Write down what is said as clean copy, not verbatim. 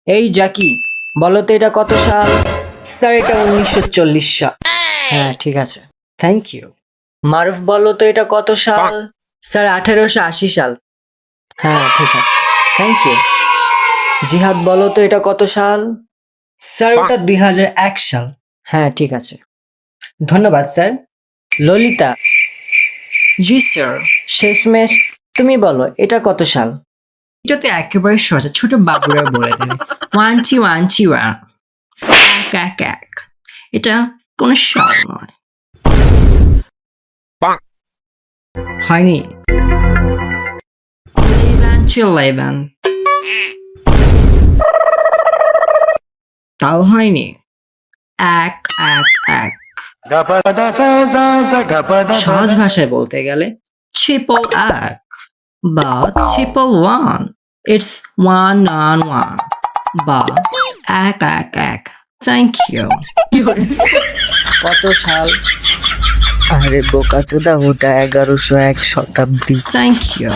এই জাকি, বলো তো এটা কত সাল? স্যার এটা 1940 সাল। হ্যাঁ ঠিক আছে, থ্যাংক ইউ। মারুফ বলো তো এটা কত সাল? স্যার 1880 সাল। হ্যাঁ ঠিক আছে, থ্যাংক ইউ। জিহাদ বলো তো এটা কত সাল? স্যার ওটা 2001 সাল। হ্যাঁ ঠিক আছে, ধন্যবাদ স্যার। ললিতা। জি স্যার। শেষমেশ তুমি বলো এটা কত সাল? এটা তো একেবারে সোজা, ছোট বাবুরা বলে দেবে। 1 2 1 2 1 এক এক এক। এটা কোনো সাল নয়। হয়নি। 11 তাও হয়নি। এক এক এক। সহজ ভাষায় বলতে গেলে ট্রিপল এক বা ট্রিপল ওয়ান। ইটস 1 on 1 বা এক এক এক। Thank you. কত সাল? আরে বোকাচোদা, ওটা 1101 শতাব্দী। Thank you.